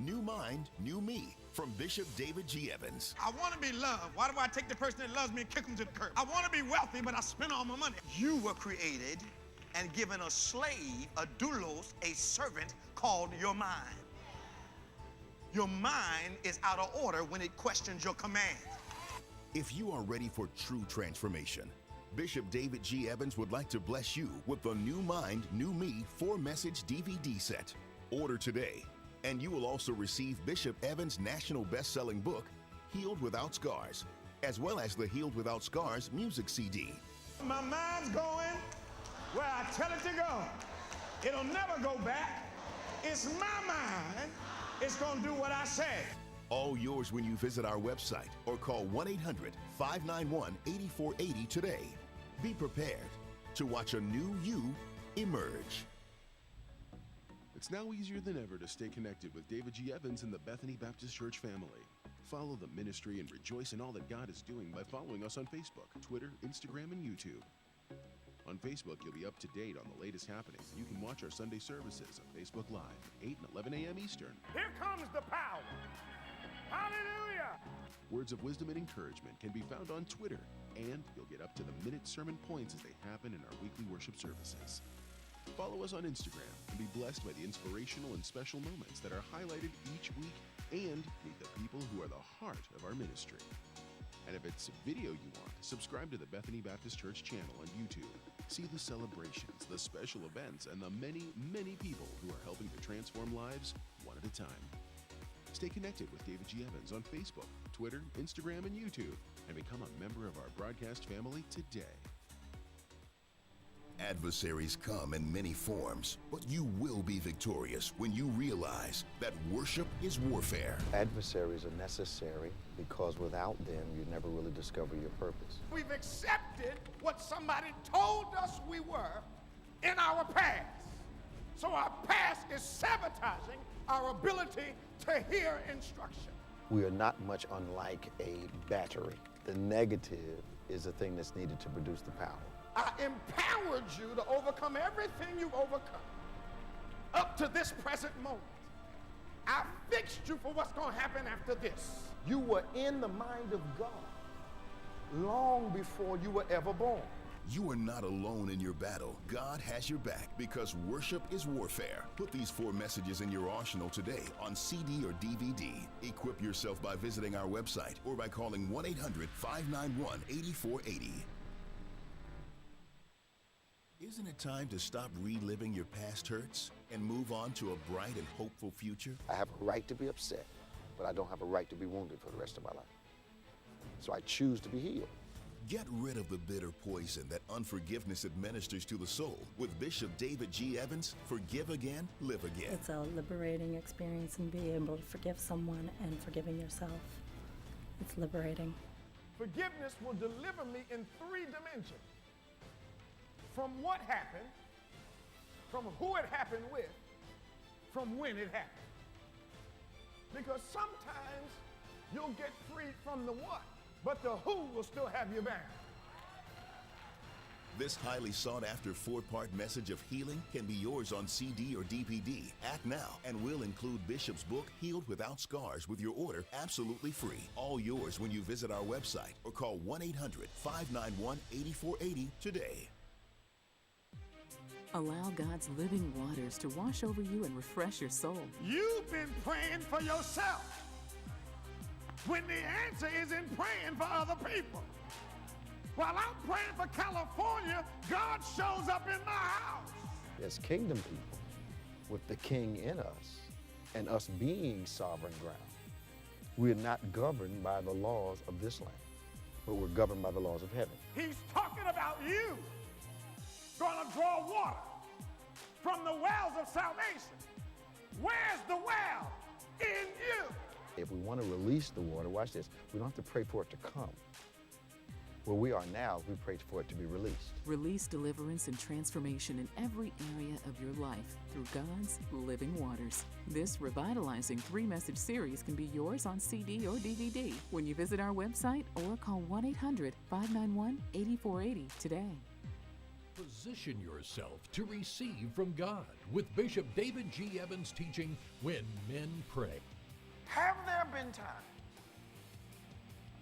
New Mind, New Me from Bishop David G. Evans. I want to be loved. Why do I take the person that loves me and kick them to the curb? I want to be wealthy, but I spend all my money. You were created and given a slave, a doulos, a servant called your mind. Your mind is out of order when it questions your command. If you are ready for true transformation, Bishop David G. Evans would like to bless you with the New Mind, New Me 4-message DVD set. Order today, and you will also receive Bishop Evans' national best-selling book, Healed Without Scars, as well as the Healed Without Scars music CD. My mind's going where I tell it to go. It'll never go back. It's my mind. It's going to do what I say. All yours when you visit our website or call 1-800-591-8480 today. Be prepared to watch a new you emerge. It's now easier than ever to stay connected with David G. Evans and the Bethany Baptist Church family. Follow the ministry and rejoice in all that God is doing by following us on Facebook, Twitter, Instagram, and YouTube. On Facebook, you'll be up to date on the latest happenings. You can watch our Sunday services on Facebook Live, 8 and 11 a.m. Eastern. Here comes the power. Hallelujah. Words of wisdom and encouragement can be found on Twitter, and you'll get up-to-the-minute sermon points as they happen in our weekly worship services. Follow us on Instagram and be blessed by the inspirational and special moments that are highlighted each week, and meet the people who are the heart of our ministry. And if it's video you want, subscribe to the Bethany Baptist Church channel on YouTube. See the celebrations, the special events, and the many, many people who are helping to transform lives one at a time. Stay connected with David G. Evans on Facebook, Twitter, Instagram, and YouTube, and become a member of our broadcast family today. Adversaries come in many forms, but you will be victorious when you realize that worship is warfare. Adversaries are necessary because without them, you never really discover your purpose. We've accepted what somebody told us we were in our past. So our past is sabotaging our ability to hear instruction. We are not much unlike a battery. The negative is the thing that's needed to produce the power. I empowered you to overcome everything you've overcome up to this present moment. I fixed you for what's going to happen after this. You were in the mind of God long before you were ever born. You are not alone in your battle. God has your back because worship is warfare. Put these 4 messages in your arsenal today on CD or DVD. Equip yourself by visiting our website or by calling 1-800-591-8480. Isn't it time to stop reliving your past hurts and move on to a bright and hopeful future? I have a right to be upset, but I don't have a right to be wounded for the rest of my life. So I choose to be healed. Get rid of the bitter poison that unforgiveness administers to the soul with Bishop David G. Evans. Forgive again, live again. It's a liberating experience, and being able to forgive someone and forgiving yourself. It's liberating. Forgiveness will deliver me in 3 dimensions. From what happened, from who it happened with, from when it happened. Because sometimes you'll get free from the what, but the who will still have you bound. This highly sought-after 4-part message of healing can be yours on CD or DVD. Act now, and we'll include Bishop's book, Healed Without Scars, with your order absolutely free. All yours when you visit our website or call 1-800-591-8480 today. Allow God's living waters to wash over you and refresh your soul. You've been praying for yourself when the answer is in praying for other people. While I'm praying for California, God shows up in my house. As kingdom people, with the king in us and us being sovereign ground, we're not governed by the laws of this land, but we're governed by the laws of heaven. He's talking about you. Going to draw water from the wells of salvation. Where's the well? In you. If we want to release the water, watch this, we don't have to pray for it to come. Where we are now, we pray for it to be released. Release deliverance and transformation in every area of your life through God's living waters. This revitalizing 3-message series can be yours on CD or DVD when you visit our website or call 1-800-591-8480 today. Position yourself to receive from God with Bishop David G. Evans teaching When Men Pray. Have there been times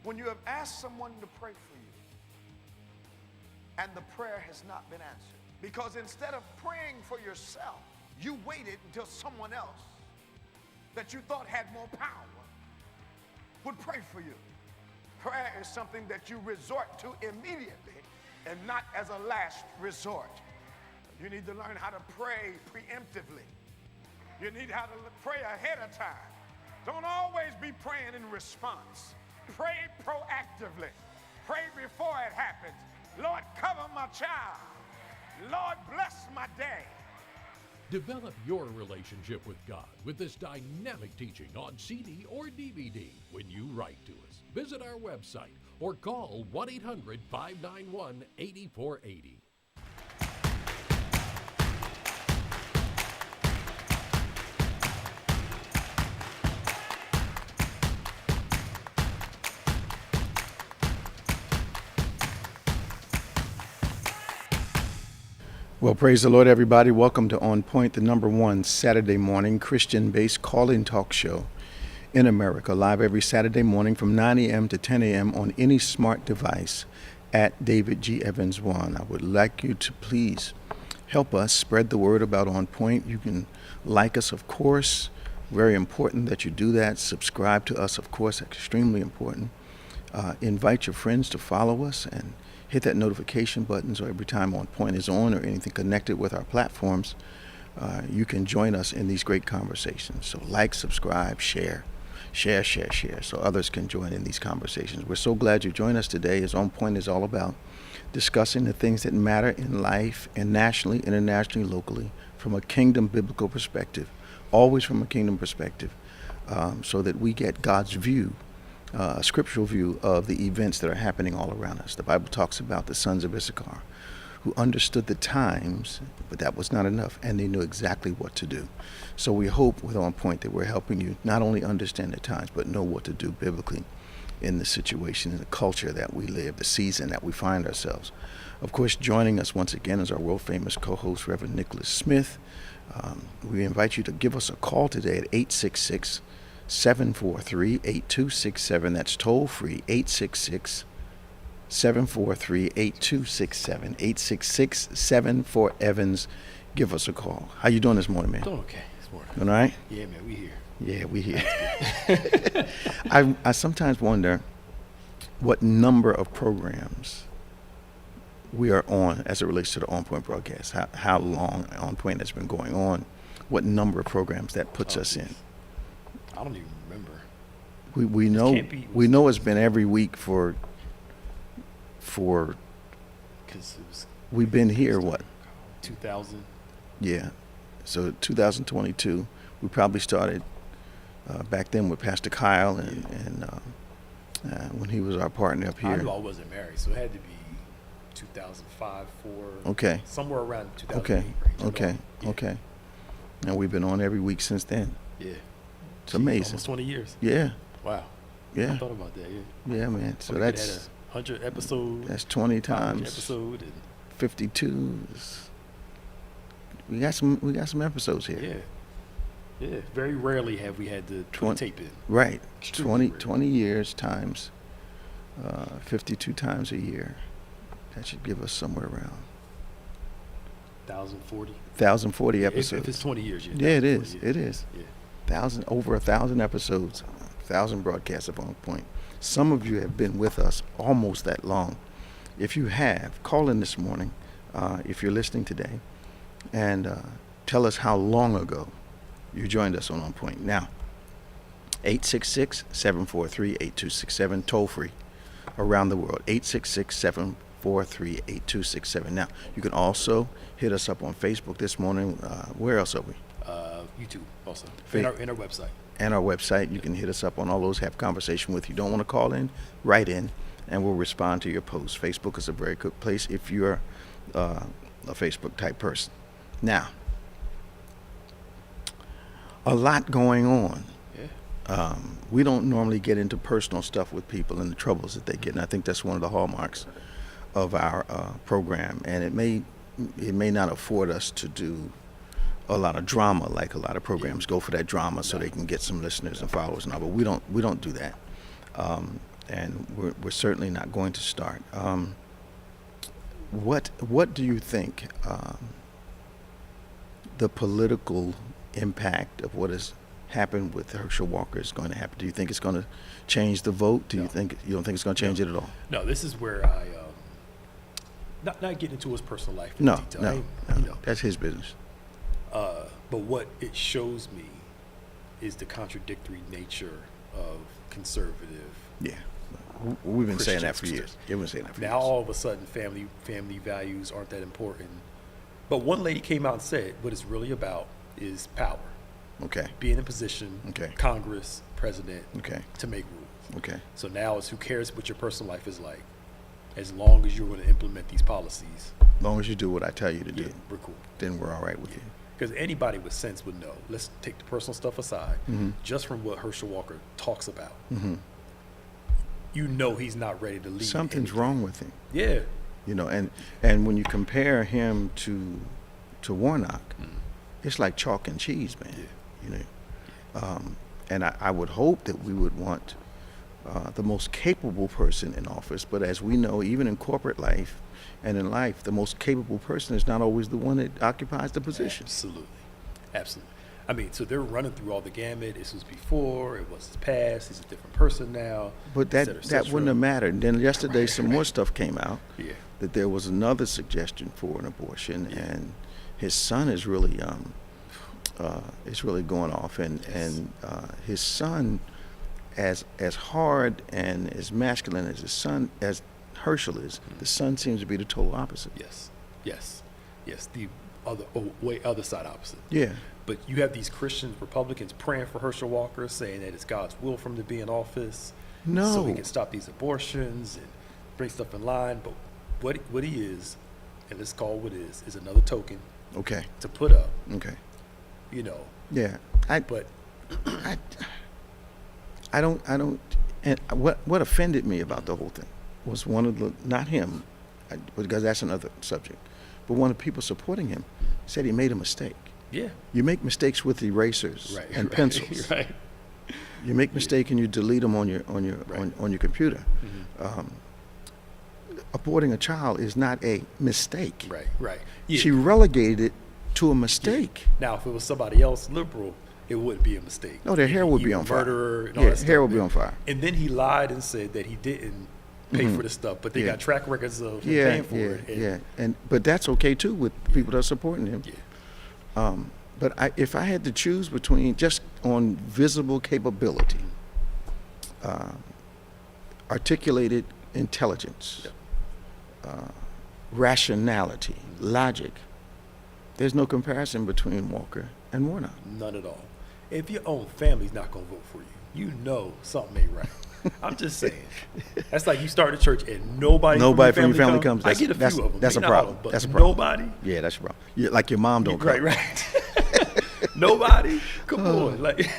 when you have asked someone to pray for you and the prayer has not been answered? Because instead of praying for yourself, you waited until someone else that you thought had more power would pray for you. Prayer is something that you resort to immediately and not as a last resort. You need to learn how to pray preemptively. You need how to pray ahead of time. Don't always be praying in response. Pray proactively. Pray before it happens. Lord, cover my child. Lord, bless my day. Develop your relationship with God with this dynamic teaching on CD or DVD when you write to us. Visit our website or call 1-800-591-8480. Well, praise the Lord, everybody. Welcome to On Point, the #1 Saturday morning Christian-based call-in talk show in America, live every Saturday morning from 9 a.m. to 10 a.m. on any smart device at David G. Evans 1. I would like you to please help us spread the word about On Point. You can like us, of course. Very important that you do that. Subscribe to us, of course, extremely important. Invite your friends to follow us and hit that notification button so every time On Point is on or anything connected with our platforms, you can join us in these great conversations. So like, subscribe, share, so others can join in these conversations. We're so glad you joined us today, as On Point is all about discussing the things that matter in life, and nationally, internationally, locally, from a kingdom biblical perspective, always from a kingdom perspective, so that we get God's view, a scriptural view of the events that are happening all around us. The Bible talks about the sons of Issachar who understood the times, but that was not enough, and they knew exactly what to do. So we hope with On Point that we're helping you not only understand the times, but know what to do biblically in the situation, in the culture that we live, the season that we find ourselves. Of course, joining us once again is our world-famous co-host, Reverend Nicholas Smith. We invite you to give us a call today at 866-743-8267. That's toll free, 866-743-8267, 866-74-EVANS. Give us a call. How you doing this morning, man? Doing okay this morning. All right? Yeah, man, we here. Yeah, we here. I sometimes wonder what number of programs we are on as it relates to the On Point broadcast. How long On Point has been going on, what number of programs that puts us in. I don't even remember. We know it's been every week for because it was we've been here what 2000. Yeah, so 2022 we probably started back then with Pastor Kyle and when he was our partner up here. I knew I wasn't married, so it had to be 2005, 4. Okay. Somewhere around 2008. Okay. And we've been on every week since then. Yeah. It's amazing. Almost 20 years. Yeah. Wow. Yeah. I thought about that. Yeah. Yeah, man. So we that's 100 episodes. That's 20 times episode and 52. We got some episodes here. Yeah. Yeah. Very rarely have we had to put tape in. Right. Extremely 20 years times 52 times a year. That should give us somewhere around 1,040 episodes. If it's 20 years, yeah. Yeah, it is. Years. It is. Yeah. Over 1,000 episodes, 1,000 broadcasts of On Point. Some of you have been with us almost that long. If you have, call in this morning, if you're listening today, and tell us how long ago you joined us on Point. Now, 866-743-8267, toll free around the world, 866-743-8267. Now, you can also hit us up on Facebook this morning. Where else are we? YouTube also, and our website. And our website. You can hit us up on all those, have conversation with you. Don't want to call in, write in, and we'll respond to your posts. Facebook is a very good place if you're a Facebook type person. Now, a lot going on. Yeah. We don't normally get into personal stuff with people and the troubles that they get, and I think that's one of the hallmarks of our program. And it may it may not afford us to do a lot of drama, like a lot of programs go for that drama so they can get some listeners and followers and all, but we don't do that. And we're certainly not going to start. What do you think the political impact of what has happened with Herschel Walker is going to happen? Do you think it's going to change the vote? You don't think it's going to change it at all? No, this is where I not getting into his personal life in detail. No, that's his business. But what it shows me is the contradictory nature of conservative. Yeah, we've been saying Christian that for years. Yeah, we've been saying that for years. Now all of a sudden, family values aren't that important. But one lady came out and said, what it's really about is power. Okay. Being in position, okay. Congress, president, okay. to make rules. Okay. So now it's who cares what your personal life is like, as long as you're going to implement these policies. As long as you do what I tell you to do, we're cool. Then we're all right with you. Because anybody with sense would know. Let's take the personal stuff aside. Mm-hmm. Just from what Herschel Walker talks about, mm-hmm. you know he's not ready to lead. Something's wrong with him. Yeah. You know, and when you compare him to Warnock, it's like chalk and cheese, man. Yeah. You know, and I would hope that we would want the most capable person in office. But as we know, even in corporate life and in life, the most capable person is not always the one that occupies the position. Absolutely. I mean, so they're running through all the gamut. This was before, it was his past, he's a different person now. But that wouldn't have mattered. And then yesterday some more stuff came out that there was another suggestion for an abortion, and his son is really going off, and his son, as hard and as masculine as his son, as Herschel is, the son seems to be the total opposite. Yes. The other side opposite. Yeah. But you have these Christian Republicans praying for Herschel Walker, saying that it's God's will for him to be in office. No. So he can stop these abortions and bring stuff in line. But what he is, and let's call it what it is another token. Okay. To put up. Okay. You know. Yeah. I don't. And what offended me about the whole thing was one of the, not him, because that's another subject, but one of the people supporting him said he made a mistake. Yeah. You make mistakes with erasers and pencils. Right. You make mistake and you delete them on your computer. Mm-hmm. Aborting a child is not a mistake. Right. Yeah. She relegated it to a mistake. Now, if it was somebody else liberal, it wouldn't be a mistake. No, their hair would be on fire. Murderer and all that stuff. Hair would be on fire. And then he lied and said that he didn't pay for the stuff, but they got track records of him paying for it. But that's okay too with people that are supporting him. Yeah. But if I had to choose between just on visible capability, articulated intelligence, rationality, logic, there's no comparison between Walker and Warnock. None at all. If your own family's not going to vote for you, you know something ain't right. I'm just saying. That's like you start a church and nobody from your family comes. I get a few of them. That's a problem. That's a problem. Nobody. Yeah, that's a problem. Like your mom don't come. Right. Nobody. Come on. Like.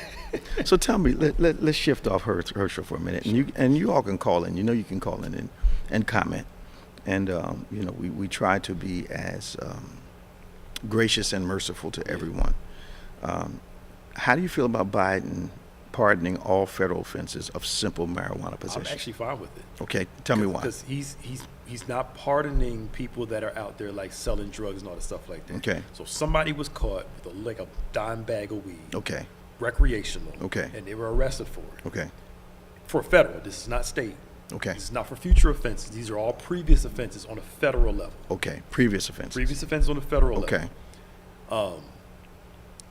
So tell me, let's shift off Herschel for a minute, and you all can call in. You know, you can call in and comment, and you know, we try to be as gracious and merciful to everyone. How do you feel about Biden pardoning all federal offenses of simple marijuana possession? I'm actually fine with it. Okay, tell me why. Because he's not pardoning people that are out there like selling drugs and all that stuff like that. Okay. So somebody was caught with like a dime bag of weed. Okay. Recreational. Okay. And they were arrested for it. Okay. For federal. This is not state. Okay. This is not for future offenses. These are all previous offenses on a federal level. Okay. Previous offenses. Previous offenses on a federal level. Okay.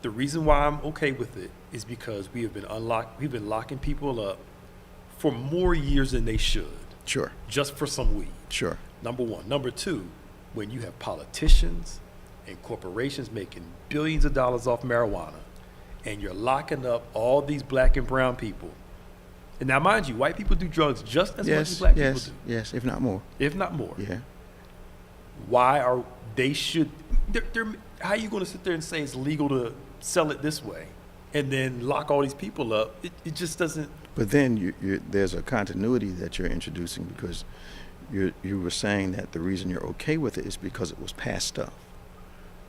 The reason why I'm okay with it is because we've been locking people up for more years than they should. Sure. Just for some weed. Sure. Number one. Number two, when you have politicians and corporations making billions of dollars off marijuana, and you're locking up all these black and brown people. And now, mind you, white people do drugs just as much as black people do. Yes, if not more. If not more. Yeah. Why are they should? How are you going to sit there and say it's legal to sell it this way, and then lock all these people up? It just doesn't. But then there's a continuity that you're introducing, because you were saying that the reason you're okay with it is because it was past stuff,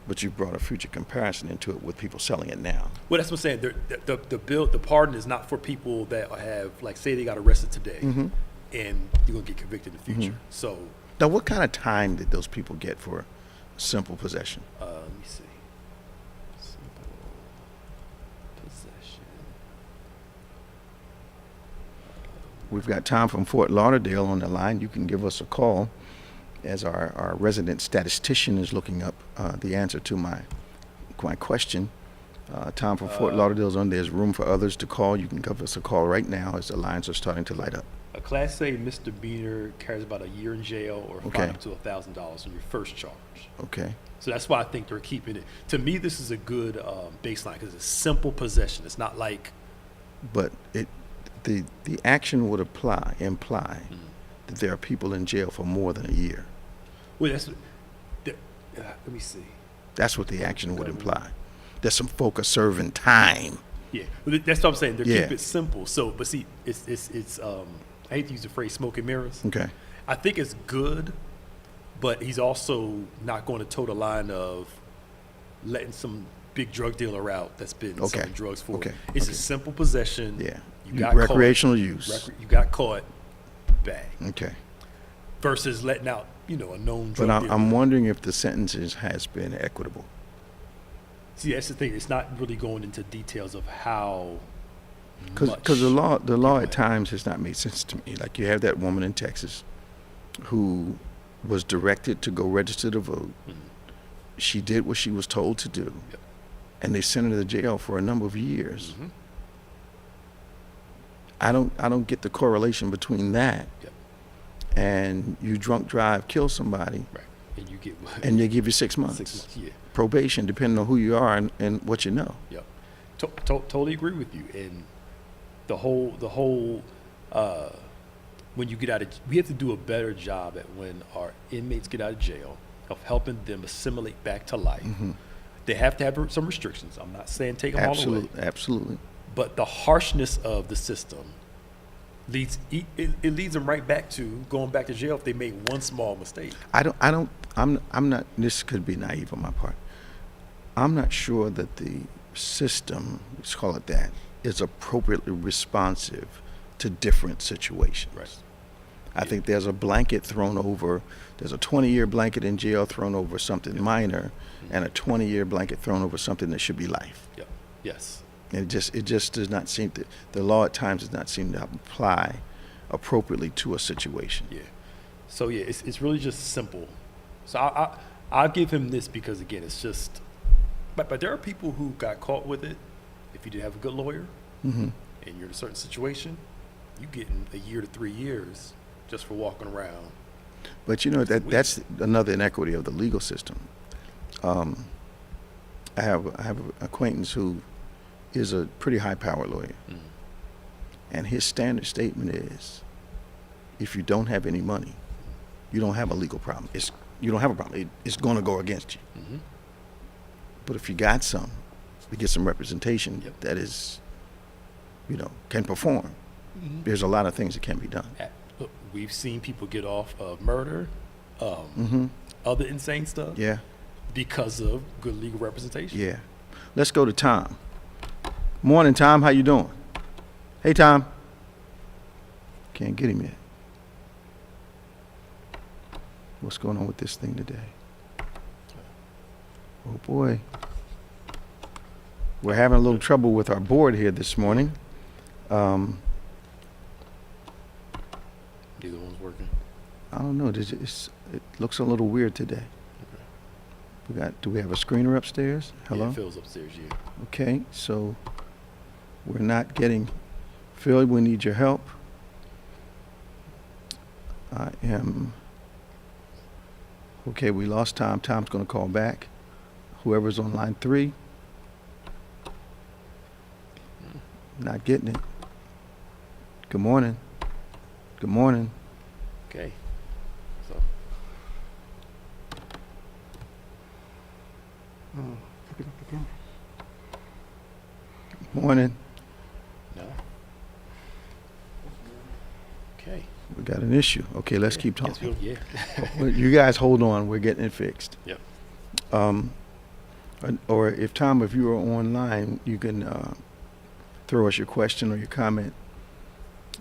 but you brought a future comparison into it with people selling it now. Well, that's what I'm saying. The pardon is not for people that have, like, say they got arrested today, Mm-hmm. and you're gonna get convicted in the future. Mhm. So, Now, what kind of time did those people get for simple possession? let me see. Simple possession. We've got Tom from Fort Lauderdale on the line. You can give us a call as our resident statistician is looking up the answer to my question. Tom from Fort Lauderdale is on. There's room for others to call. You can give us a call right now as the lines are starting to light up. A Class A misdemeanor carries about a year in jail or a Okay. fine up to $1,000 on your first charge. Okay. So that's why I think they're keeping it. To me, this is a good baseline because it's simple possession. It's not like But the action would imply that there are people in jail for more than a year. well, that's let me see. That's what the action would imply. There's some folk are serving time. Yeah, well, that's what I'm saying. They're Yeah. keeping it simple. So, but see, it's I hate to use the phrase "smoke and mirrors." Okay. I think it's good, but he's also not going to toe the line of letting some big drug dealer out that's been Okay. selling drugs for. Okay. It's Okay. a simple possession. Yeah. You got Recreational caught, use. You got caught, bang. Okay. Versus letting out, a known But drug dealer. I'm wondering if the sentences has been equitable. See, that's the thing. It's not really going into details of how. Because the law much. at times has not made sense to me. Like you have that woman in Texas who was directed to go register to vote. Mhm. She did what she was told to do, Yep. and they sent her to jail for a number of years. Mhm. I don't get the correlation between that Yep. and you drunk drive, kill somebody, Right. And you get and they give you 6 months 6 months. Yeah. probation, depending on who you are and what you know. Yep. Totally agree with you. And the whole when you get out of, we have to do a better job at when our inmates get out of jail of helping them assimilate back to life. Mhm. They have to have some restrictions. I'm not saying take them all away, Absolutely. but the harshness of the system leads it leads them right back to going back to jail if they made one small mistake. I'm not, this could be naive on my part. I'm not sure that the system, let's call it that, is appropriately responsive to different situations. Right. I think there's a blanket thrown over, there's a 20-year blanket in jail thrown over something minor, and a 20-year blanket thrown over something that should be life. Yep. Yes. And it just does not seem to, the law at times does not seem to apply appropriately to a situation. Yeah. So yeah, it's really just simple. So I'll give him this because again, it's just, but there are people who got caught with it. If you didn't have a good lawyer Mm-hmm. and you're in a certain situation, you getting a year to 3 years just for walking around. But that's another inequity of the legal system. I have an acquaintance who is a pretty high-powered lawyer, Mm. and his standard statement is, if you don't have any money, you don't have a legal problem. You don't have a problem. It's going to go against you. Mm-hmm. But if you got some, you get some representation Yep. that is, can perform. Mm-hmm. There's a lot of things that can be done. Look, we've seen people get off of murder, Mm-hmm. other insane stuff Yeah. because of good legal representation. Yeah. Let's go to Tom. Morning, Tom. How you doing? Hey, Tom. Can't get him yet. What's going on with this thing today? Oh, boy. We're having a little trouble with our board here this morning. Neither one's working. I don't know. It looks a little weird today. Do we have a screener upstairs? Hello? Yeah, Phil's upstairs, yeah. Okay, so we're not getting, Phil, we need your help. Okay, we lost Tom. Tom's going to call back. Whoever's on line 3. Not getting it. Good morning. Good morning. Okay. So, Morning. no. Okay. We got an issue. Okay, let's keep talking. Yeah. Well, you guys hold on. We're getting it fixed. Yep. Or if Tom, if you are online, you can throw us your question or your comment,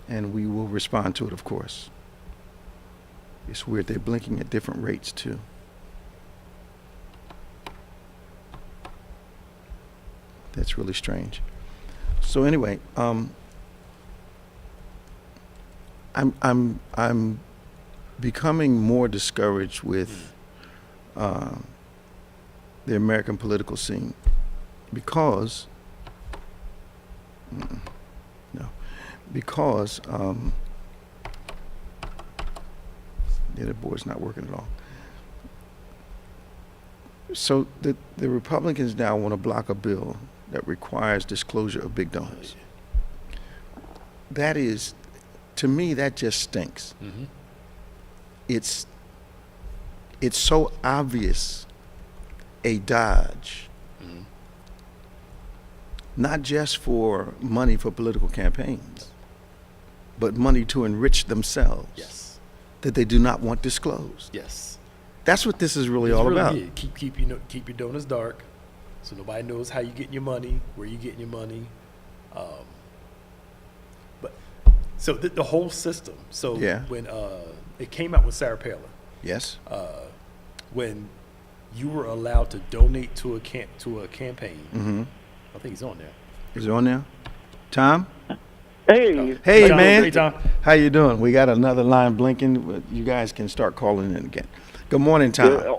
and we will respond to it, of course. It's weird. They're blinking at different rates, too. That's really strange. So anyway, I'm becoming more discouraged with the American political scene because the board's not working at all. So the Republicans now want to block a bill that requires disclosure of big donors. That is, to me, that just stinks. Mm-hmm. It's so obvious a dodge, not just for money for political campaigns, but money to enrich themselves. Yes. That they do not want disclosed. Yes. That's what this is really It's all really about. it. Keep your donors dark, so nobody knows how you getting your money, where you getting your money. But so the whole system. So Yeah. when it came out with Sarah Palin, Yes. when you were allowed to donate to a campaign, Mm-hmm. I think he's on there. Is it on there? Tom? Hey. Hey, Tom, man. hey, Tom. How you doing? We got another line blinking. You guys can start calling in again. Good morning, Tom. Yeah.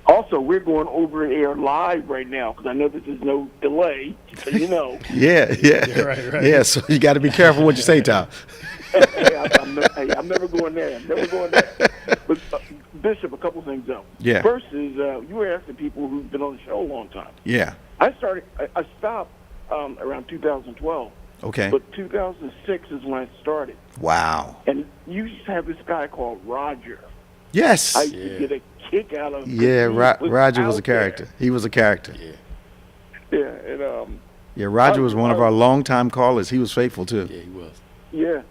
Also, we're going over the air live right now because I know this is no delay, so you know. Yeah. Yeah, right. Yeah, so you got to be careful what you say, Tom. I'm never going there. I'm never going there. But, Bishop, a couple things, though. Yeah. First is you were asking people who've been on the show a long time. Yeah. I stopped around 2012. Okay. But 2006 is when I started. Wow. And you used to have this guy called Roger. Yes. I used to get a kick out of him. Yeah, Roger was a out there. character. He was a character. Yeah. Yeah, and Yeah, Roger was one of our longtime callers. He was faithful, too. Yeah, he was. yeah.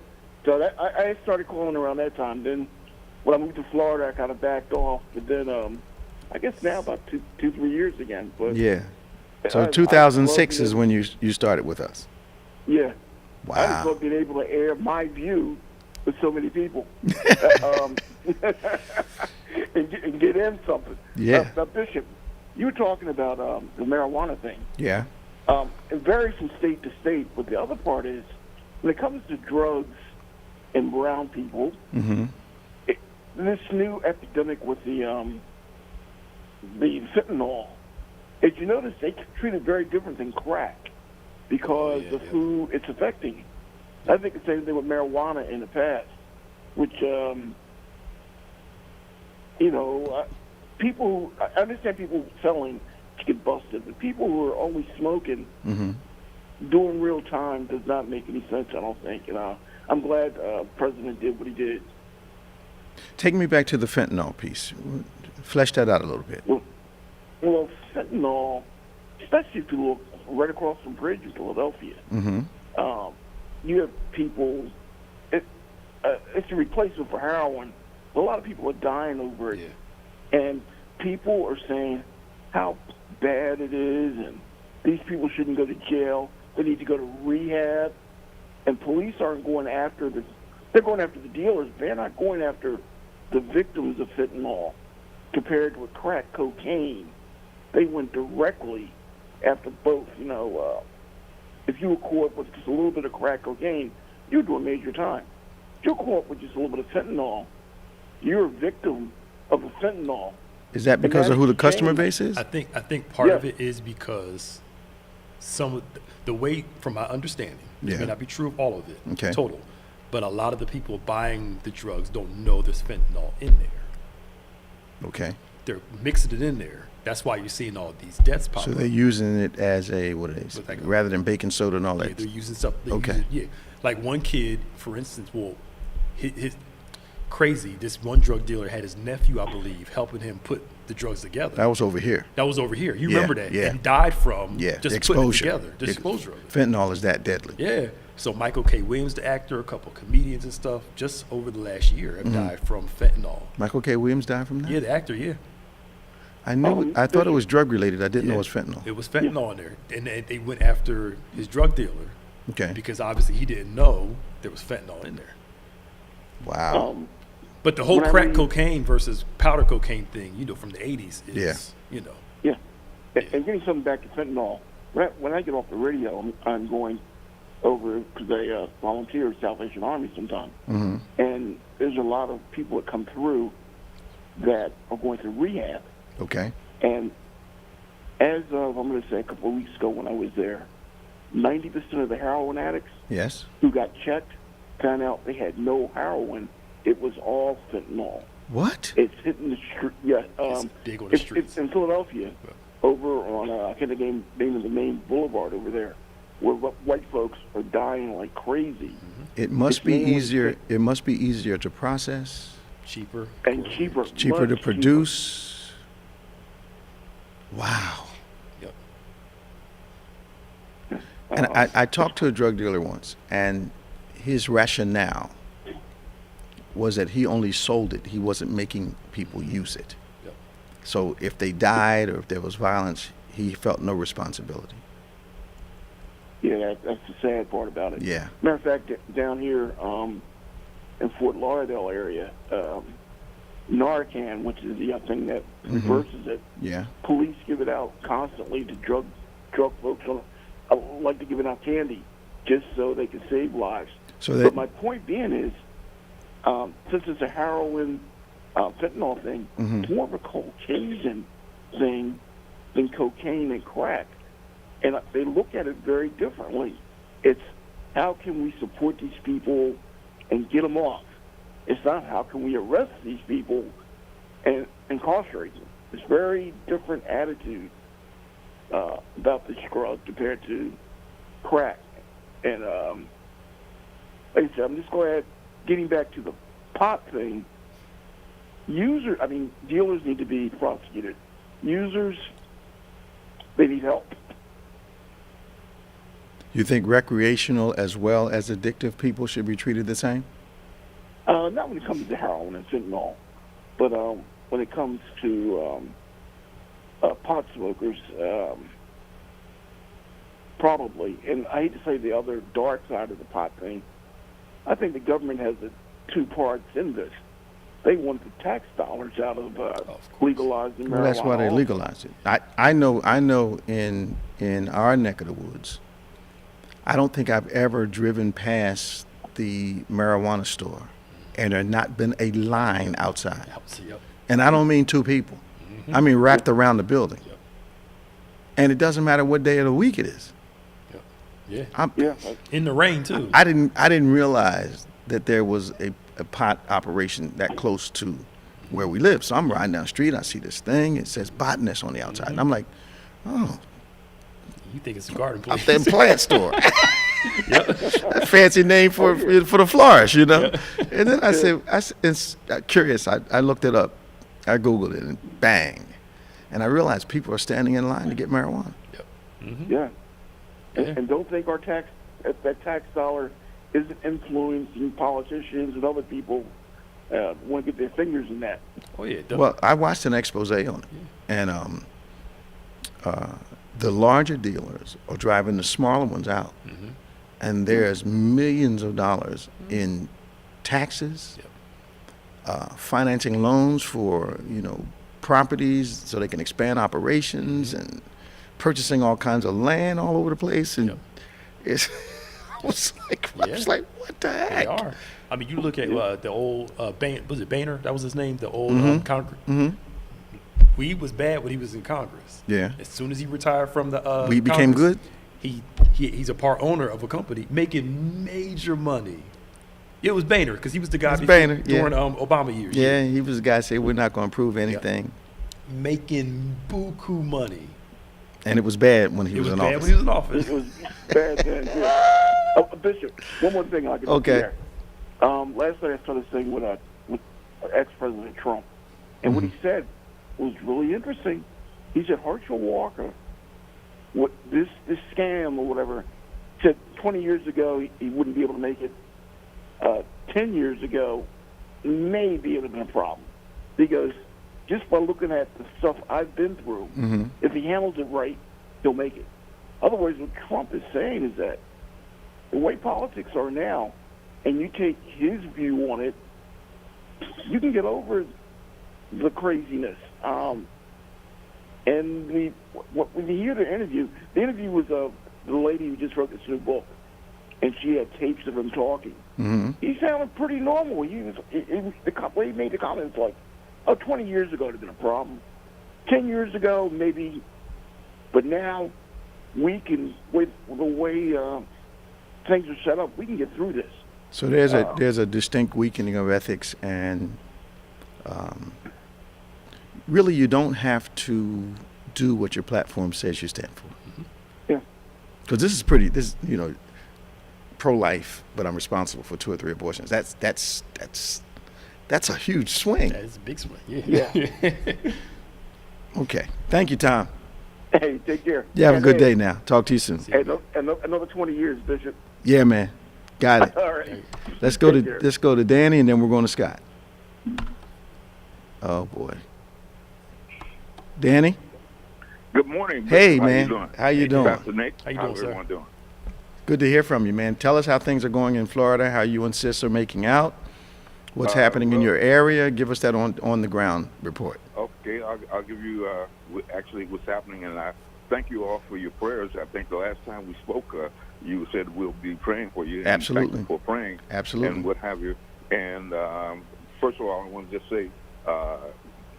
So I started calling around that time. Then when I moved to Florida, I kind of backed off. But then I guess now about 2-3 years again. But Yeah. So I 2006 love is when you started with us. Yeah. I just Wow. love being able to air my view with so many people and get in something. Yeah. Now, Bishop, you were talking about the marijuana thing. Yeah. It varies from state to state, but the other part is when it comes to drugs and brown people, Mm-hmm. this new epidemic with the fentanyl, as you notice, they treat it very different than crack because of who it's affecting. I think the same thing with marijuana in the past, which, people, I understand people selling to get busted, but people who are only smoking doing real time does not make any sense, I don't think. And I'm glad the president did what he did. Take me back to the fentanyl piece. Flesh that out a little bit. Well, fentanyl, especially if you look right across the bridge in Philadelphia, Mm-hmm. you have people, it's a replacement for heroin. A lot of people are dying over it. Yeah. And people are saying how bad it is, and these people shouldn't go to jail. They need to go to rehab. And police aren't going after the, they're going after the dealers. They're not going after the victims of fentanyl compared with crack cocaine. They went directly after both. If you were caught with just a little bit of crack cocaine, you're doing major time. If you're caught with just a little bit of fentanyl, you're a victim of the fentanyl. Is that because of who the customer base is? I think part of it is because some of the way, from my understanding, it may not be true of all of it, total, but a lot of the people buying the drugs don't know there's fentanyl in there. Okay. They're mixing it in there. That's why you're seeing all these deaths pop So up. they're using it as a, rather than baking soda and all that? They're using stuff. Okay. Like one kid, for instance, his crazy. This one drug dealer had his nephew, I believe, helping him put the drugs together. That was over here. That was over here. You Yeah, remember that? yeah. And died from Yeah, just the putting it exposure. together. The exposure of it. Fentanyl is that deadly. Yeah. So Michael K. Williams, the actor, a couple comedians and stuff, just over the last year have died from fentanyl. Michael K. Williams died from that? Yeah, the actor, yeah. I knew. I thought it was drug related. I didn't know it was fentanyl. It was fentanyl in there. And they went after his drug dealer Okay. because obviously he didn't know there was fentanyl in there. Wow. But the whole When I crack read- cocaine versus powder cocaine thing, from the 80s is, Yeah. Yeah. And getting something back to fentanyl, when I get off the radio, I'm going over because I volunteer at Salvation Army sometimes. Mm-hmm. And there's a lot of people that come through that are going through rehab. Okay. And as of, I'm going to say a couple of weeks ago when I was there, 90% of the heroin addicts Yes. who got checked found out they had no heroin. It was all fentanyl. What? It's hitting the street. Yeah, It's big on the streets. It's in Philadelphia, over on I can't think of the name of the main boulevard over there, where white folks are dying like crazy. It must It's be mainly easier. It must be easier to process, Cheaper. and cheaper. cheaper to much produce. Wow. Yep. And I talked to a drug dealer once, and his rationale was that he only sold it. He wasn't making people use it. Yep. So if they died or if there was violence, he felt no responsibility. Yeah, that's the sad part about it. Yeah. Matter of fact, down here in Fort Lauderdale area, Narcan, which is the thing that reverses it, Yeah. police give it out constantly to drug folks. Like to give it out candy just so they can save lives. So that But my point being is, since it's a heroin fentanyl thing, it's more of a Caucasian thing than cocaine and crack. And they look at it very differently. It's how can we support these people and get them off? It's not how can we arrest these people and incarcerate them. It's very different attitude about this drug compared to crack. And like I said, I'm just glad, getting back to the pot thing, dealers need to be prosecuted. Users, they need help. you think recreational as well as addictive people should be treated the same? Not when it comes to heroin and fentanyl, but when it comes to pot smokers, probably. And I hate to say the other dark side of the pot thing. I think the government has two parts in this. They want the tax dollars out of legalizing marijuana. Well, that's why they legalized it. I know in our neck of the woods, I don't think I've ever driven past the marijuana store and there not been a line outside. Yep. And I don't mean two people. I mean wrapped around the building. Yep. And it doesn't matter what day of the week it is. Yeah. Yeah. In the rain too. I didn't realize that there was a pot operation that close to where we live. So I'm riding down the street, I see this thing, it says botanist on the outside. And I'm like, oh, You think it's a garden I'm place? that plant store. A fancy name for the florist, you know. And then I said, it's curious. I looked it up. I Googled it, and bang. And I realized people are standing in line to get marijuana. Yeah. And don't think our that tax dollar isn't influencing politicians and other people want to get their fingers in that. Oh yeah. It does. Well, I watched an expose on it, and the larger dealers are driving the smaller ones out, and there's millions of dollars in taxes, financing loans for properties so they can expand operations, and purchasing all kinds of land all over the place, and it's. I was like, what the heck? They are. I mean, you look at the old was it Boehner? That was his name. The old Congress. Weed was bad when he was in Congress. Yeah. As soon as he retired from the Weed became Congress, good. He's a part owner of a company making major money. It was Boehner because he was the guy during Obama years. Yeah, he was the guy who said we're not going to prove anything. Making buku money. And it was bad when he was in office. It was bad when he was in office. It was bad then. Yeah. Bishop, one more thing I can Okay. share. Last night I saw this thing with ex-President Trump. And what he said was really interesting. He said Herschel Walker, what this scam or whatever, said 20 years ago he wouldn't be able to make it. 10 years ago, maybe it would have been a problem. Because just by looking at the stuff I've been through, if he handles it right, he'll make it. Otherwise, what Trump is saying is that the way politics are now, and you take his view on it, you can get over the craziness. And when you hear the interview was the lady who just wrote this new book, and she had tapes of him talking. He sounded pretty normal. The way he made the comments like, 20 years ago it would have been a problem. 10 years ago, maybe. But now, we can, with the way things are set up, we can get through this. So there's a distinct weakening of ethics, and really you don't have to do what your platform says you stand for. Yeah. Because this pro-life, but I'm responsible for 2 or 3 abortions. That's a huge swing. That is a big swing. Yeah. Okay. Thank you, Tom. Hey, take care. You have a good day now. Talk to you soon. Hey, another 20 years, Bishop. Yeah, man. Got it. All right. Let's go to Danny, and then we're going to Scott. Oh boy. Danny? Good morning. Hey, Bishop. man. How you doing? Pastor Nick. How you doing, sir? Everyone doing? Good to hear from you, man. Tell us how things are going in Florida, how you and sis are making out, what's happening in your area. Give us that on the ground report. Okay, I'll give you actually what's happening, and I thank you all for your prayers. I think the last time we spoke, you said we'll be praying for you. Absolutely. And thank you for praying. Absolutely. And what have you. And first of all, I want to just say,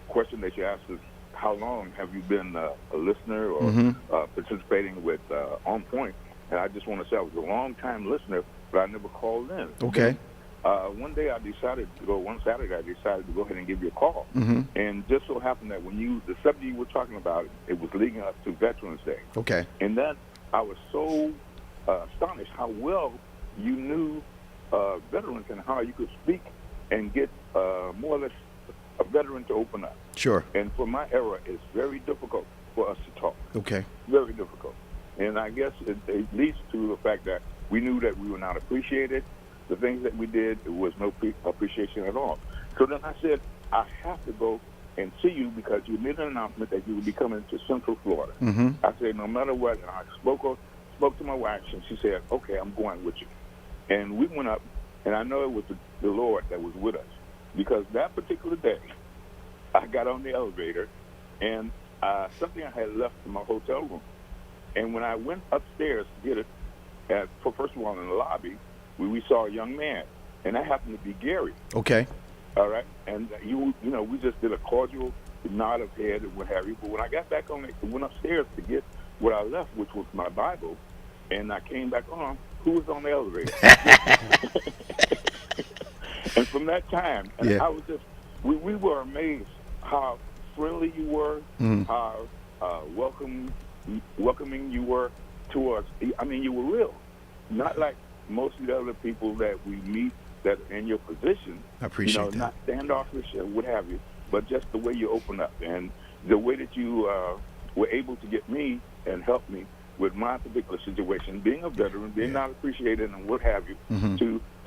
question that you asked is, how long have you been a listener or participating with OnPointe? And I just want to say I was a long-time listener, but I never called in. Okay. One day one Saturday I decided to go ahead and give you a call. And just so happened that when the subject you were talking about, it was leading up to Veterans Day. Okay. And then I was so astonished how well you knew veterans and how you could speak and get more or less a veteran to open up. Sure. And for my era, it's very difficult for us to talk. Okay. Very difficult. And I guess it leads to the fact that we knew that we were not appreciated. The things that we did, there was no appreciation at all. So then I said, I have to go and see you because you made an announcement that you would be coming to Central Florida. I said, no matter what, and I spoke to my wife, and she said, okay, I'm going with you. And we went up, and I know it was the Lord that was with us because that particular day, I got on the elevator, and something I had left in my hotel room. And when I went upstairs to get it, first of all, in the lobby, we saw a young man, and that happened to be Gary. Okay. All right, and we just did a cordial nod of head and what have you. But when I got back on it, went upstairs to get what I left, which was my Bible, and I came back on. Who was on the elevator? And from that time, I was just we were amazed how friendly you were, how welcoming you were to us. I mean, you were real, not like most of the other people that we meet that are in your position. I appreciate that. Not standoffish or what have you, but just the way you open up and the way that you were able to get me and help me with my particular situation, being a veteran, being not appreciated and what have you,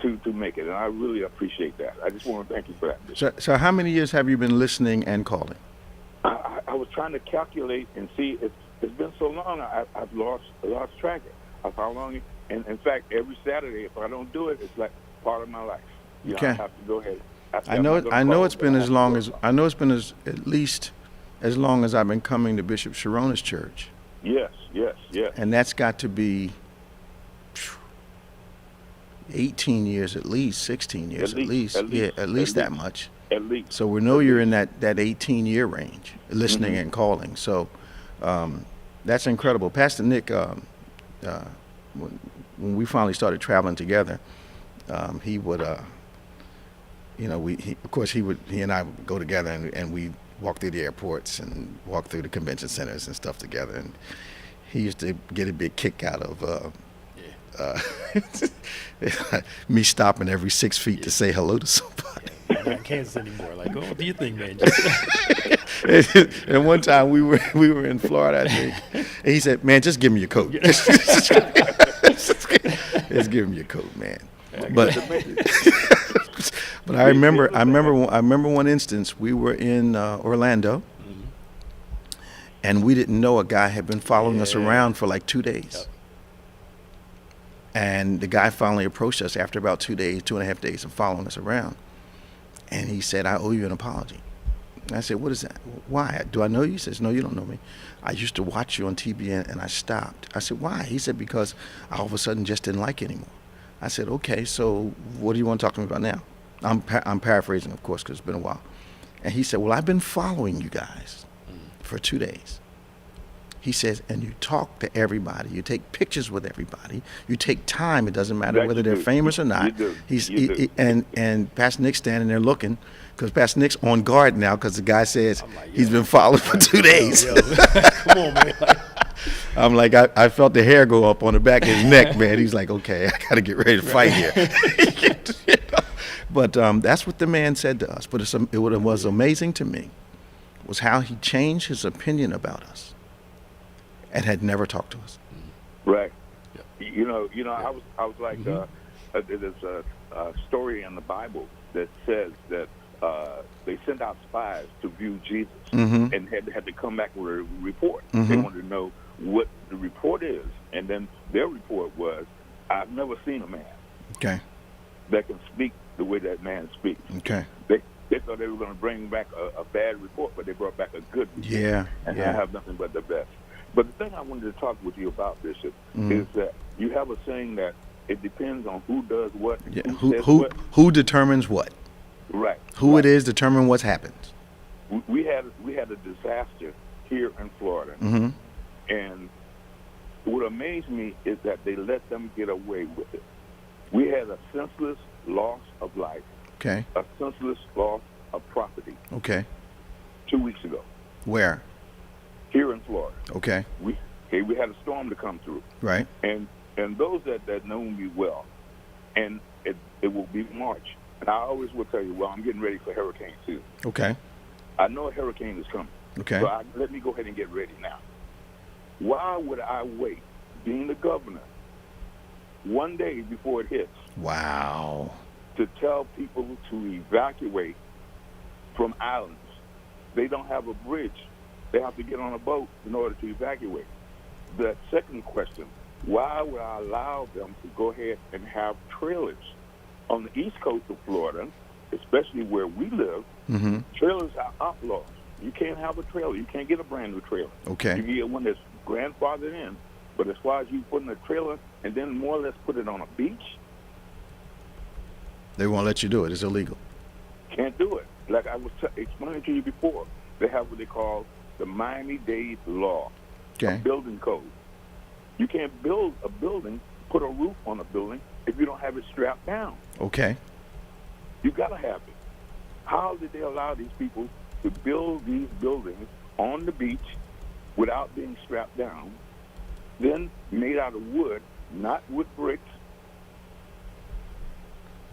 to make it. And I really appreciate that. I just want to thank you for that. So how many years have you been listening and calling? I was trying to calculate and see. It's been so long, I've lost track of how long. And in fact, every Saturday, if I don't do it, it's like part of my life. Okay. I have to go ahead. I know it's been at least as long as I've been coming to Bishop Sharona's church. Yes. And that's got to be 18 years at least, 16 years at least. At least that much. At least. So we know you're in that 18-year range, listening and calling. So that's incredible. Pastor Nick, when we finally started traveling together, he would, he and I would go together and we walk through the airports and walk through the convention centers and stuff together. And he used to get a big kick out of me stopping every 6 feet to say hello to somebody. not in Kansas anymore. Like, oh, what do you think, man? And one time we were in Florida, I think, and he said, "Man, just give me your coat. Just give him your coat, man." But I remember one instance. We were in Orlando, and we didn't know a guy had been following us around for like 2 days. Yep. And the guy finally approached us after about 2 days, 2.5 days of following us around. And he said, "I owe you an apology." I said, "What is that? Why? Do I know you?" He says, "No, you don't know me. I used to watch you on TV and I stopped." I said, "Why?" He said, "Because I all of a sudden just didn't like it anymore." I said, "Okay, so what do you want to talk to me about now?" I'm paraphrasing, of course, because it's been a while. And he said, "Well, I've been following you guys for 2 days." He says, "And you talk to everybody. You take pictures with everybody. You take time. It doesn't matter whether they're famous or not." And Pastor Nick's standing there looking, because Pastor Nick's on guard now because the guy says he's been followed for 2 days. Come on, man. I'm like, I felt the hair go up on the back of his neck, man. He's like, "Okay, I got to get ready to fight here." But that's what the man said to us. But it was amazing to me was how he changed his opinion about us and had never talked to us. Right. You know. I was like, there's a story in the Bible that says that they sent out spies to view Jesus and had to come back with a report. They wanted to know what the report is, and then their report was, "I've never seen a man that can speak the way that man speaks." They thought they were going to bring back a bad report, but they brought back a good report. And I have nothing but the best. But the thing I wanted to talk with you about, Bishop, is that you have a saying that it depends on who does what, who determines what. Right. Who it is determine what happens. We had a disaster here in Florida, and what amazed me is that they let them get away with it. We had a senseless loss of life. A senseless loss of property. 2 weeks ago. Where? Here in Florida. We had a storm to come through. Right. And those that know me well, and it will be March. And I always will tell you, well, I'm getting ready for hurricane season. I know a hurricane is coming. So let me go ahead and get ready now. Why would I wait, being the governor, 1 day before it hits? Wow. To tell people to evacuate from islands. They don't have a bridge. They have to get on a boat in order to evacuate. The second question, why would I allow them to go ahead and have trailers? On the east coast of Florida, especially where we live, trailers are outlawed. You can't have a trailer. You can't get a brand new trailer. You can get one that's grandfathered in. But as far as you putting a trailer and then more or less put it on a beach, they won't let you do it. It's illegal. Can't do it. Like I was explaining to you before, they have what they call the Miami-Dade law, a building code. You can't build a building, put a roof on a building, if you don't have it strapped down. You got to have it. How did they allow these people to build these buildings on the beach without being strapped down, then made out of wood, not wood bricks?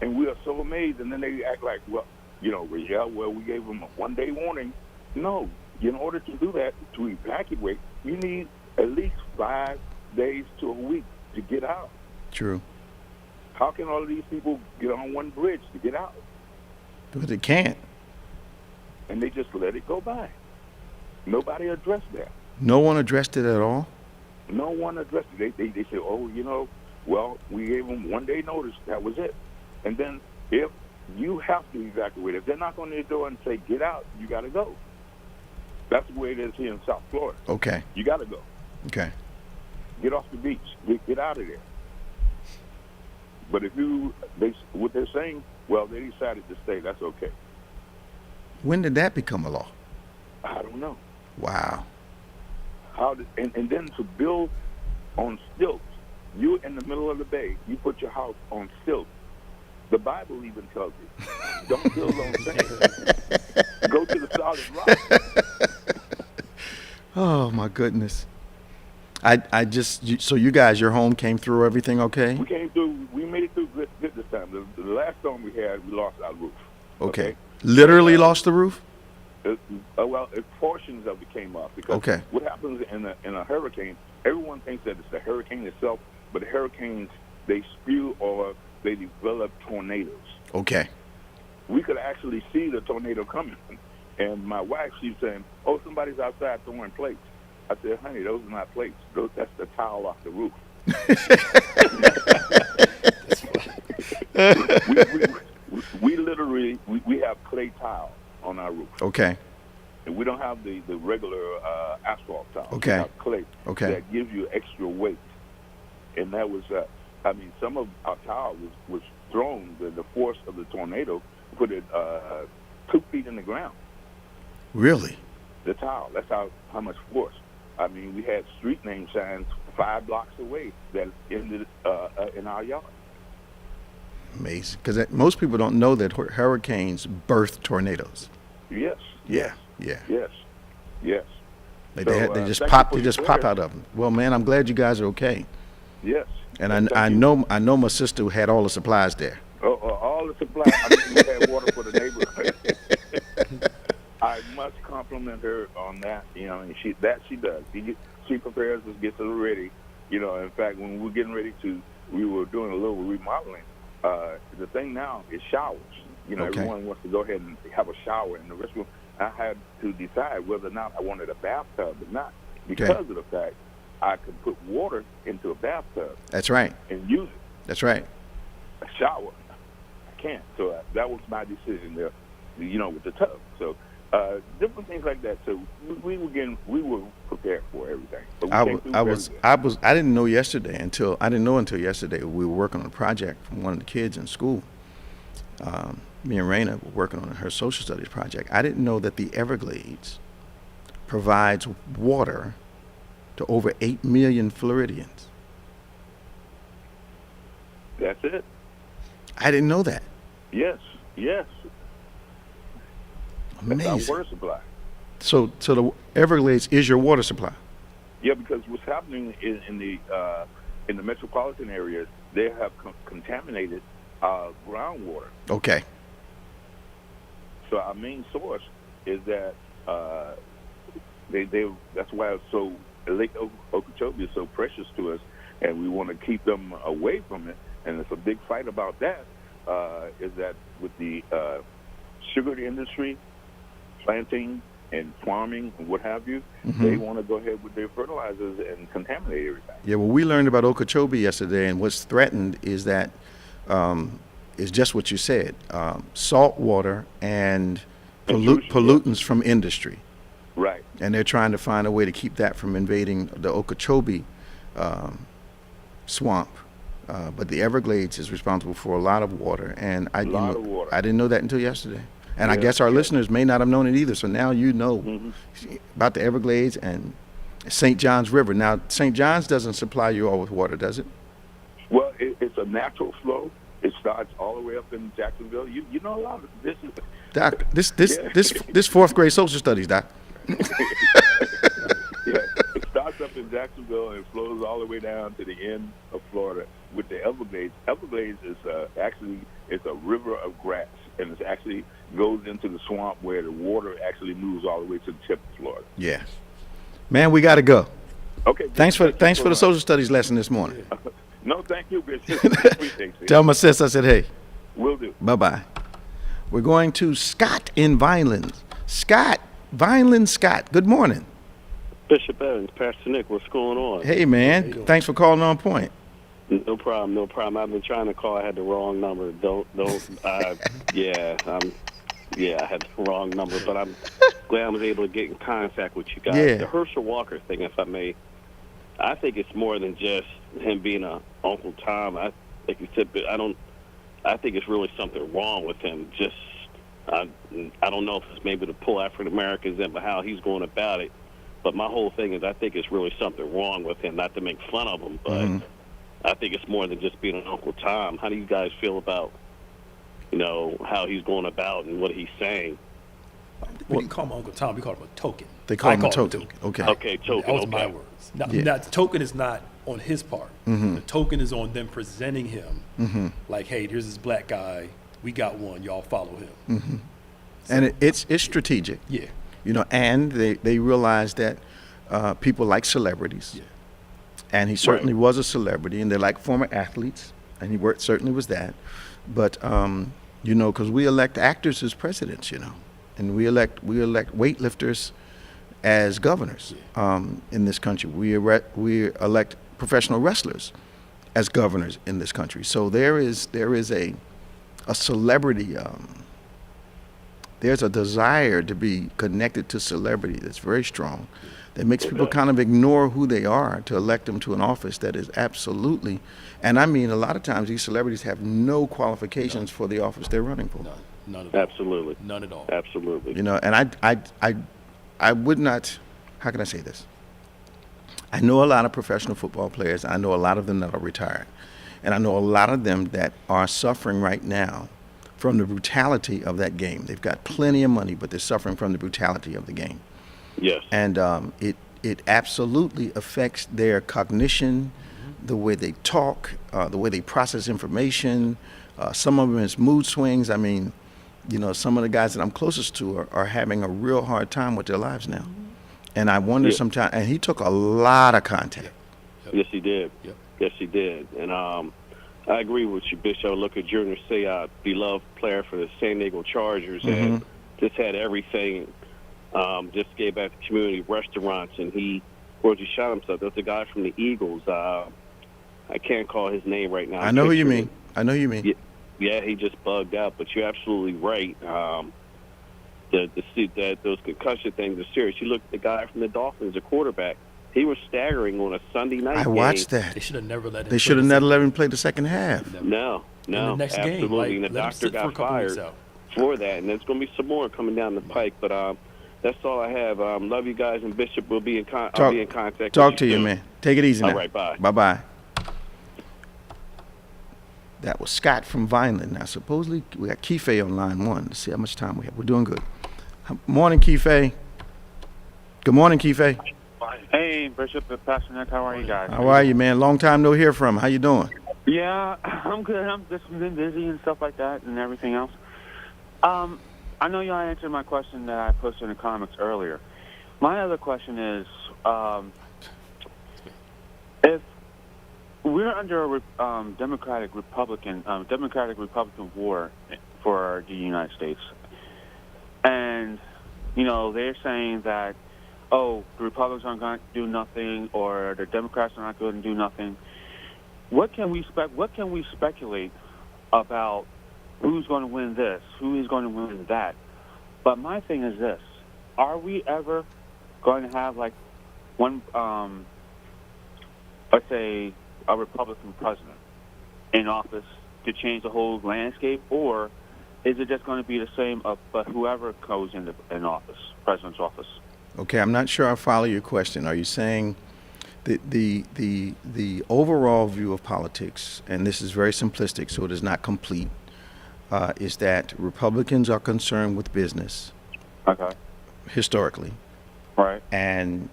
And we are so amazed, and then they act like, well, we gave them a 1 day warning. No, in order to do that, to evacuate, you need at least 5 days to a week to get out. True. How can all of these people get on one bridge to get out? Because they can't. And they just let it go by. Nobody addressed that. No one addressed it at all? No one addressed it. They said, well, we gave them 1 day notice. That was it. And then if you have to evacuate, if they're not going to the door and say, get out, you got to go. That's the way it is here in South Florida. You got to go. Get off the beach. Get out of there. But if what they're saying, well, they decided to stay. That's okay. When did that become a law? I don't know. Wow. And then to build on stilts, you in the middle of the bay, you put your house on stilts. The Bible even tells you, don't build on sand. Go to the solid rock. Oh my goodness. So you guys, your home came through everything okay? We came through. We made it through good this time. The last storm we had, we lost our roof. Okay. Literally lost the roof? Well, portions of it came off because what happens in a hurricane, everyone thinks that it's the hurricane itself, but the hurricanes, they spew or they develop tornadoes. Okay. We could actually see the tornado coming. And my wife, she's saying, oh, somebody's outside throwing plates. I said, honey, those are not plates. That's the tile off the roof. we literally have clay tile on our roof. Okay. And we don't have the regular asphalt tile. Okay. We have clay. Okay. That gives you extra weight. And that was, some of our tile was thrown, the force of the tornado put it 2 feet in the ground. Really? The tile. That's how much force. I mean, we had street name signs 5 blocks away that ended in our yard. Amazing. Because most people don't know that hurricanes birth tornadoes. Yes. Yeah. Yes. They just pop out of them. Well, man, I'm glad you guys are okay. Yes. And I know my sister had all the supplies there. All the supplies. We had water for the neighborhood. I must compliment her on that. And she does. She prepares us, gets us ready. In fact, when we were getting ready we were doing a little remodeling. The thing now is showers. Everyone wants to go ahead and have a shower in the restroom. I had to decide whether or not I wanted a bathtub or not because of the fact I could put water into a bathtub. That's right. And use it. That's right. A shower, I can't. So that was my decision there, with the tub. So different things like that. So we were prepared for everything. But I didn't know until yesterday we were working on a project from one of the kids in school. Me and Raina were working on her social studies project. I didn't know that the Everglades provides water to over 8 million Floridians. That's it. I didn't know that. Yes. Amazing. That's our water supply. So the Everglades is your water supply? Yeah, because what's happening is in the metropolitan areas, they have contaminated groundwater. Okay. So our main source is that that's why it's so Lake Okeechobee is so precious to us, and we want to keep them away from it. And it's a big fight about that. Is that with the sugar industry, planting and farming and what have you, they want to go ahead with their fertilizers and contaminate everything. Yeah, well, we learned about Okeechobee yesterday, and what's threatened is that is just what you said, salt water and pollutants from industry. Right. And they're trying to find a way to keep that from invading the Okeechobee swamp. But the Everglades is responsible for a lot of water, and I didn't know that until yesterday. And I guess our listeners may not have known it either. So now you know about the Everglades and St. John's River. Now, St. John's doesn't supply you all with water, does it? Well, it's a natural flow. It starts all the way up in Jacksonville. You know a lot of this. Doc, this fourth grade social studies, Doc. Yeah, it starts up in Jacksonville and flows all the way down to the end of Florida with the Everglades. Everglades is it's a river of grass, and it actually goes into the swamp where the water actually moves all the way to the tip of Florida. Yeah, man, we got to go. Okay. Thanks for the social studies lesson this morning. No, thank you, Bishop. Appreciate it. Tell my sis I said hey. Will do. Bye-bye. We're going to Scott in Vineland. Vineland Scott, good morning. Bishop Evans, Pastor Nick, what's going on? Hey, man. Thanks for calling On Point. No problem. I've been trying to call. I had the wrong number. I had the wrong number, but I'm glad I was able to get in contact with you guys. Yeah. The Herschel Walker thing, if I may, I think it's more than just him being a Uncle Tom. Like you said, I think it's really something wrong with him. Just, I don't know if it's maybe to pull African Americans in, but how he's going about it. But my whole thing is I think it's really something wrong with him, not to make fun of him, but I think it's more than just being an Uncle Tom. How do you guys feel about, how he's going about and what he's saying? We didn't call him Uncle Tom. We called him a token. They call him a token. Okay. Okay, token. That was my words. Now, the token is not on his part. The token is on them presenting him like, hey, here's this black guy. we got one. Y'all follow him. Mm-hmm. And it's strategic. Yeah. And they realize that people like celebrities. Yeah. And he certainly was a celebrity, and they're like former athletes, and he certainly was that. But, because we elect actors as presidents, and we elect weightlifters as governors in this country. We elect professional wrestlers as governors in this country. So there is a celebrity. There's a desire to be connected to celebrity that's very strong, that makes people kind of ignore who they are to elect them to an office that is absolutely, and I mean a lot of times these celebrities have no qualifications for the office they're running for. None at all. Absolutely. None at all. Absolutely. And I would not, how can I say this? I know a lot of professional football players. I know a lot of them that are retired. And I know a lot of them that are suffering right now from the brutality of that game. They've got plenty of money, but they're suffering from the brutality of the game. Yes. And it absolutely affects their cognition, the way they talk, the way they process information. Some of them is mood swings. I mean, some of the guys that I'm closest to are having a real hard time with their lives now. And I wonder sometimes, and he took a lot of contact. Yes, he did. Yep. Yes, he did. And I agree with you, Bishop. Look at Junior Seau, beloved player for the San Diego Chargers, and just had everything. Just gave back to community restaurants, and he shot himself. There's a guy from the Eagles. I can't call his name right now. I know who you mean. I know who you mean. Yeah, he just bugged out, but you're absolutely right. Those concussion things are serious. You look at the guy from the Dolphins, the quarterback. He was staggering on a Sunday night game. I watched that. They should have never let him. They should have never let him play the second half. No. In the next absolutely. game, And the doctor got fired for that, and there's going to be some more coming down the pike. But that's all I have. Love you guys, and Bishop will be in contact. I'll be in contact. Talk to you, man. Take it easy now. All right, bye. Bye-bye. That was Scott from Vineland. Now, supposedly, we got Keefe on line one. Let's see how much time we have. We're doing good. Morning, Keefe. Good morning, Keefe. Hey, Bishop and Pastor Nick. How are you guys? How are you, man? Long time no hear from. How you doing? Yeah, I'm good. I'm just been busy and stuff like that and everything else. I know y'all answered my question that I posted in the comments earlier. My other question is, if we're under a Democratic-Republican war for the United States, and they're saying that, the Republicans aren't going to do nothing, or the Democrats are not going to do nothing. What can we speculate about who's going to win this, who is going to win that? But my thing is this: are we ever going to have one, let's say, a Republican president in office to change the whole landscape, or is it just going to be the same but whoever goes in office, president's office? Okay, I'm not sure I follow your question. Are you saying the overall view of politics, and this is very simplistic, so it is not complete, is that Republicans are concerned with business, historically, right, and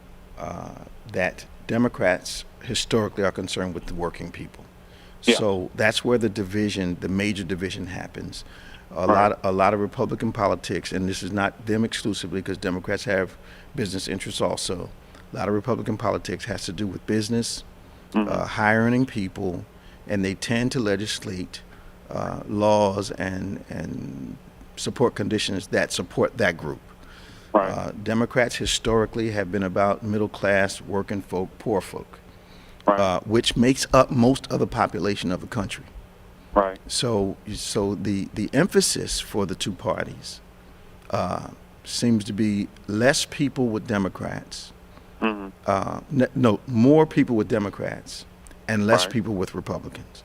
that Democrats historically are concerned with the working people. Yeah. So that's where the major division happens. A lot of Republican politics, and this is not them exclusively, because Democrats have business interests also. A lot of Republican politics has to do with business, hiring people, and they tend to legislate laws and support conditions that support that group. Right. Democrats historically have been about middle class, working folk, poor folk, which makes up most of the population of the country. Right. So the emphasis for the two parties seems to be less people with Democrats, more people with Democrats and less people with Republicans.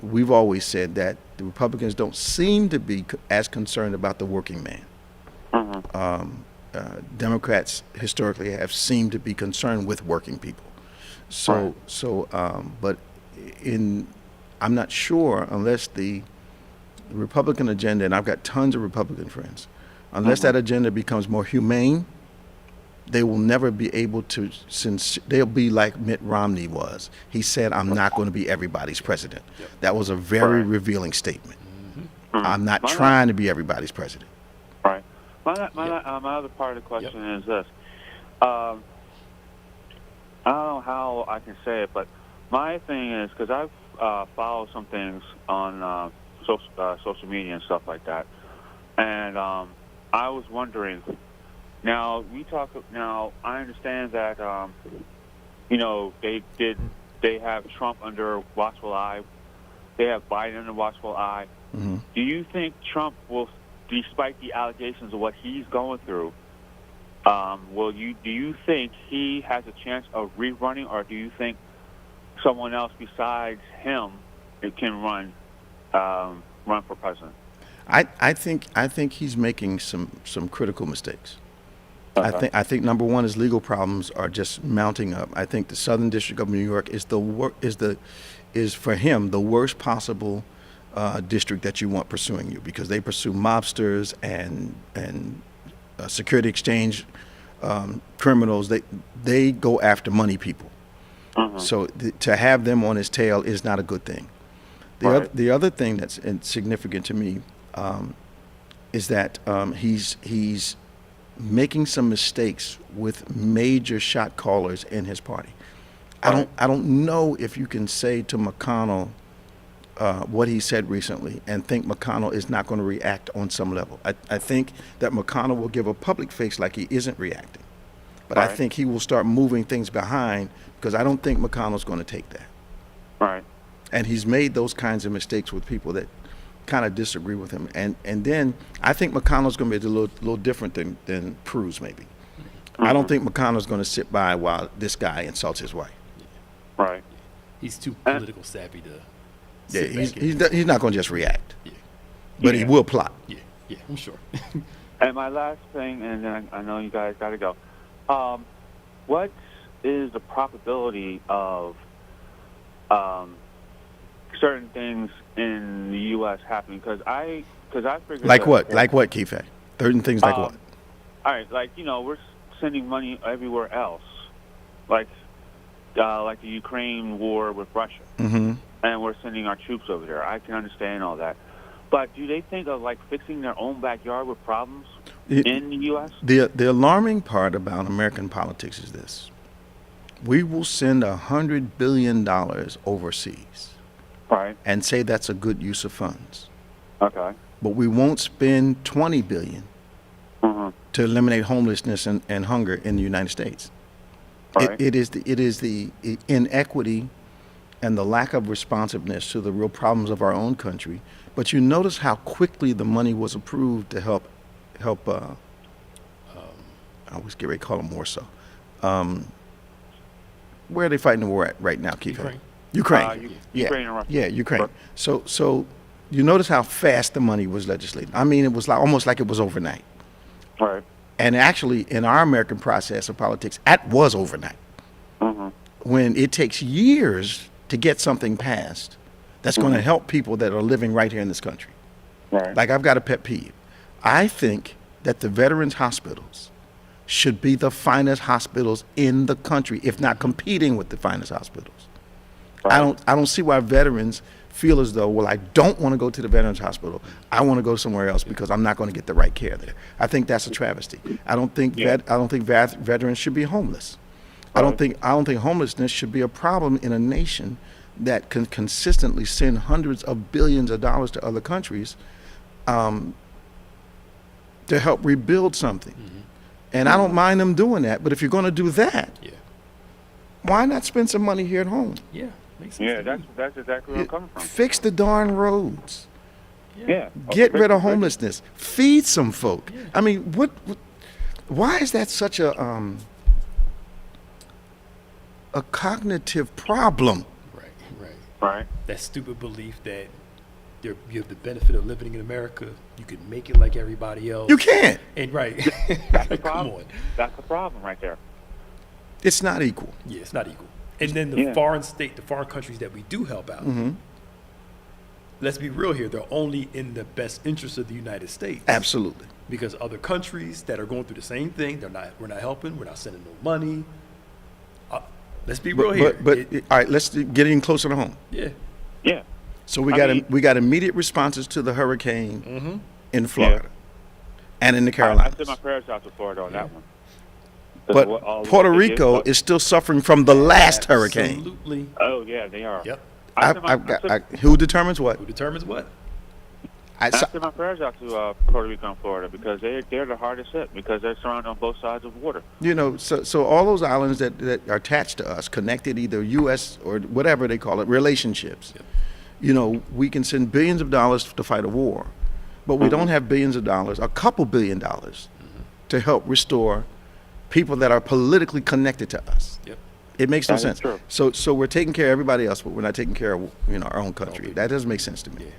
We've always said that the Republicans don't seem to be as concerned about the working man. Democrats historically have seemed to be concerned with working people. But I'm not sure, unless the Republican agenda, and I've got tons of Republican friends, unless that agenda becomes more humane, they will never be able to, they'll be like Mitt Romney was. He said, I'm not going to be everybody's president. That was a very revealing statement. I'm not trying to be everybody's president. Right. My other part of the question is this. I don't know how I can say it, but my thing is, because I've followed some things on social media and stuff like that, and I was wondering. Now I understand that they have Trump under watchful eye, they have Biden under watchful eye. Mm-hmm. Do you think Trump will, despite the allegations of what he's going through, do you think he has a chance of rerunning, or do you think someone else besides him can run for president? I think he's making some critical mistakes. Okay. I think number one, his legal problems are just mounting up. I think the Southern District of New York is for him the worst possible district that you want pursuing you, because they pursue mobsters and security exchange criminals. They go after money people. Uh-huh. So to have them on his tail is not a good thing. The other thing that's significant to me is that he's making some mistakes with major shot callers in his party. I don't know if you can say to McConnell what he said recently and think McConnell is not going to react on some level. I think that McConnell will give a public face like he isn't reacting, but I think he will start moving things behind, because I don't think McConnell's going to take that. Right. And he's made those kinds of mistakes with people that kind of disagree with him, and then I think McConnell's going to be a little different than Cruz maybe. Mm-hmm. I don't think McConnell's going to sit by while this guy insults his wife. Right. He's too political savvy to. Yeah, he's not going to just react. Yeah. But he will plot. Yeah, I'm sure. And my last thing, and then I know you guys got to go. What is the probability of certain things in the U.S. happening? Because I figured like what? Like what, Keith? Certain things like what? All right, we're sending money everywhere else, like the Ukraine war with Russia, mm-hmm. and we're sending our troops over there. I can understand all that, but do they think of fixing their own backyard with problems in the U.S.? The alarming part about American politics is this: we will send $100 billion overseas. Right. And say that's a good use of funds. Okay. But we won't spend $20 billion to eliminate homelessness and hunger in the United States. Right. It is the inequity and the lack of responsiveness to the real problems of our own country. But you notice how quickly the money was approved to help. I always get ready to call them more so. Where are they fighting the war at right now, Keith? Ukraine. Ukraine and Russia. Yeah, Ukraine. So you notice how fast the money was legislated. I mean, it was almost like it was overnight. Right. And actually, in our American process of politics, that was overnight. Mm-hmm. When it takes years to get something passed that's going to help people that are living right here in this country. Right. Like, I've got a pet peeve. I think that the veterans' hospitals should be the finest hospitals in the country, if not competing with the finest hospitals. Right. I don't see why veterans feel as though, well, I don't want to go to the Veterans Hospital. I want to go somewhere else because I'm not going to get the right care there. I think that's a travesty. I don't think veterans should be homeless. Right. I don't think homelessness should be a problem in a nation that can consistently send hundreds of billions of dollars to other countries to help rebuild something. Mm-hmm. And I don't mind them doing that, but if you're going to do that, why not spend some money here at home? Yeah. Yeah, that's exactly where I'm coming from. Fix the darn roads. Yeah. Get rid of homelessness. Feed some folk. Yeah. I mean, why is that such a cognitive problem? Right. That stupid belief that you have the benefit of living in America, you can make it like everybody else. You can't. And that's the problem. Come on. That's the problem right there. It's not equal. Yeah, it's not equal. And then the foreign countries that we do help out, let's be real here, they're only in the best interest of the United States. Absolutely. Because other countries that are going through the same thing, we're not helping, we're not sending no money. Let's be real here. But all right, let's get in closer to home. Yeah. Yeah. So we got immediate responses to the hurricane in Florida and in the Carolinas. I sent my prayers out to Florida on that one. But Puerto Rico is still suffering from the last hurricane. Absolutely. Oh yeah, they are. Yep. Who determines what? Who determines what? I sent my prayers out to Puerto Rico and Florida because they're the hardest hit because they're surrounded on both sides of water. You know, so all those islands that are attached to us, connected either U.S. or whatever they call it, relationships. Yep. You know, we can send billions of dollars to fight a war, but we don't have billions of dollars, a couple $1 billion, to help restore people that are politically connected to us. Yep. It makes no sense. True. So we're taking care of everybody else, but we're not taking care of our own country. That doesn't make sense to me. Yeah.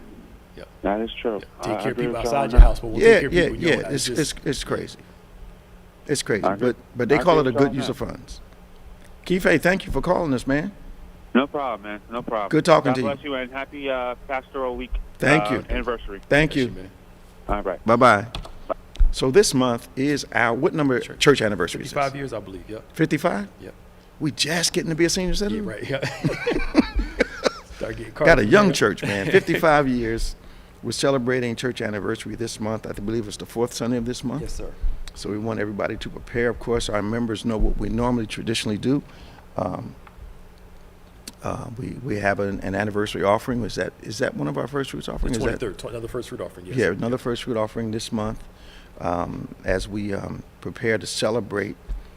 Yep. That is true. Yep. Take care of people outside your house, but we'll take care of people in your house. It's crazy. It's crazy, agree. but they call it a good use of funds. Kife, thank you for calling us, man. No problem, man. No problem. Good talking to you. God bless you and happy pastoral week. Thank you. Anniversary. Thank you. All right. Bye-bye. So this month is our, what number church anniversary is this? 55 years, I believe, yep. 55? Yep. We just getting to be a senior citizen? Yeah, right, yeah. Start getting Got a young church, man. 55 years. We're celebrating church anniversary this month. I believe it's the fourth Sunday of this month. Yes, sir. So we want everybody to prepare. Of course, our members know what we normally traditionally do. We have an anniversary offering. Is that one of our first fruits offerings? The 23rd, another first fruit offering, yes. Yeah, another first fruit offering this month as we prepare to celebrate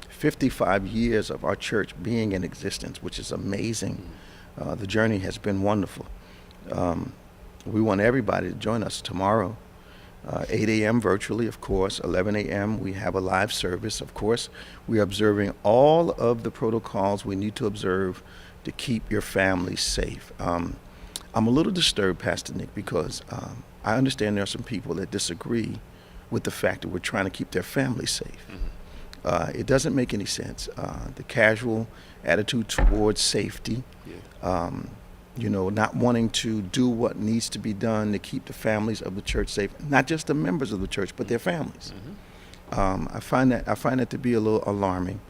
55 years of our church being in existence, which is amazing. The journey has been wonderful. We want everybody to join us tomorrow, 8 a.m. virtually, of course, 11 a.m. we have a live service. Of course, we are observing all of the protocols we need to observe to keep your family safe. I'm a little disturbed, Pastor Nick, because I understand there are some people that disagree with the fact that we're trying to keep their family safe. It doesn't make any sense. The casual attitude towards safety, not wanting to do what needs to be done to keep the families of the church safe, not just the members of the church, but their families. I find that to be a little alarming.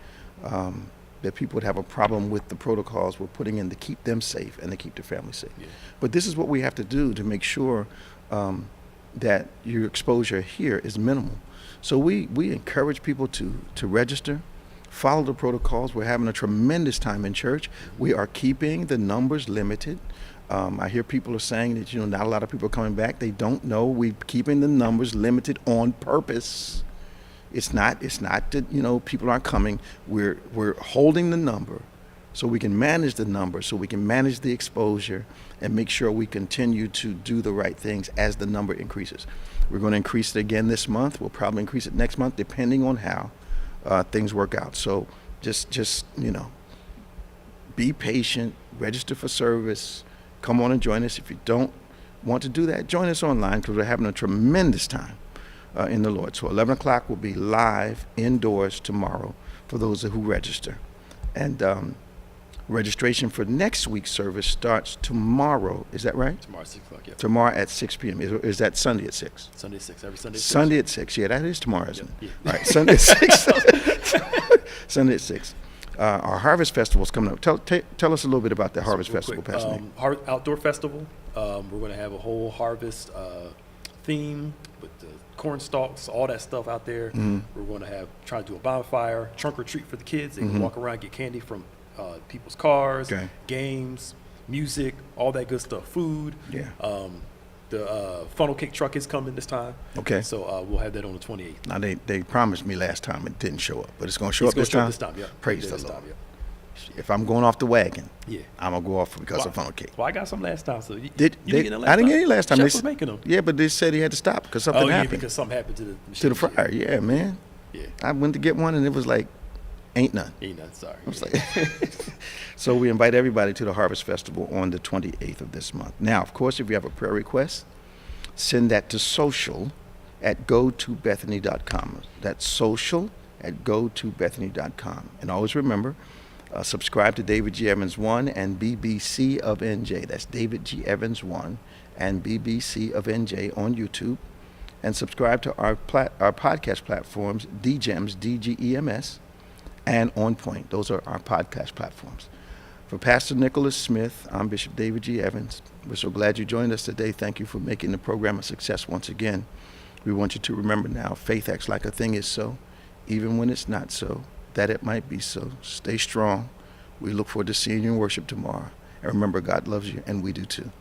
That people would have a problem with the protocols we're putting in to keep them safe and to keep their families safe. Yeah. But this is what we have to do to make sure that your exposure here is minimal. So we encourage people to register, follow the protocols. We're having a tremendous time in church. We are keeping the numbers limited. I hear people are saying that not a lot of people are coming back. They don't know. We're keeping the numbers limited on purpose. It's not that people aren't coming. We're holding the number so we can manage the number, so we can manage the exposure and make sure we continue to do the right things as the number increases. We're going to increase it again this month. We'll probably increase it next month depending on how things work out. So just be patient, register for service, come on and join us. If you don't want to do that, join us online because we're having a tremendous time in the Lord. So 11 o'clock will be live indoors tomorrow for those who register. And registration for next week's service starts tomorrow. Is that right? Tomorrow at 6 o'clock, yeah. Tomorrow at 6 p.m. Is that Sunday at 6? Sunday at 6. Every Sunday at 6. Sunday at 6. Yeah, that is tomorrow, isn't it? Yeah. All right, Sunday at 6. Sunday at 6. Our Harvest Festival is coming up. Tell us a little bit about the Harvest Festival, Pastor Nick. Outdoor festival. We're going to have a whole harvest theme with the corn stalks, all that stuff out there. We're going to try to do a bonfire, trunk or treat for the kids. They can walk around, get candy from people's cars, games, music, all that good stuff, food. Yeah. The funnel cake truck is coming this time. Okay. So we'll have that on the 28th. Now they promised me last time it didn't show up, but it's going to show up this time. Yeah. Praise the Lord. If I'm going off the wagon, yeah, I'm gonna go off because of funnel cake. Well, I got some last time, so you didn't get it last time. I didn't get any last time. Chef was making them. Yeah, but they said he had to stop because something happened. Because something happened to the machine. To the fryer. Yeah, man. Yeah. I went to get one and it was like, ain't none. Ain't none. Sorry. I was like, so we invite everybody to the Harvest Festival on the 28th of this month. Now, of course, if you have a prayer request, send that to social@gotobethany.com. That's social@gotobethany.com. And always remember, subscribe to David G. Evans 1 and BBC of NJ. That's David G. Evans 1 and BBC of NJ on YouTube. And subscribe to our podcast platforms, DGEMS, DGEMS, and OnPointe. Those are our podcast platforms. For Pastor Nicholas Smith, I'm Bishop David G. Evans. We're so glad you joined us today. Thank you for making the program a success once again. We want you to remember now, faith acts like a thing is so, even when it's not so, that it might be so. Stay strong. We look forward to seeing you in worship tomorrow. And remember, God loves you, and we do too.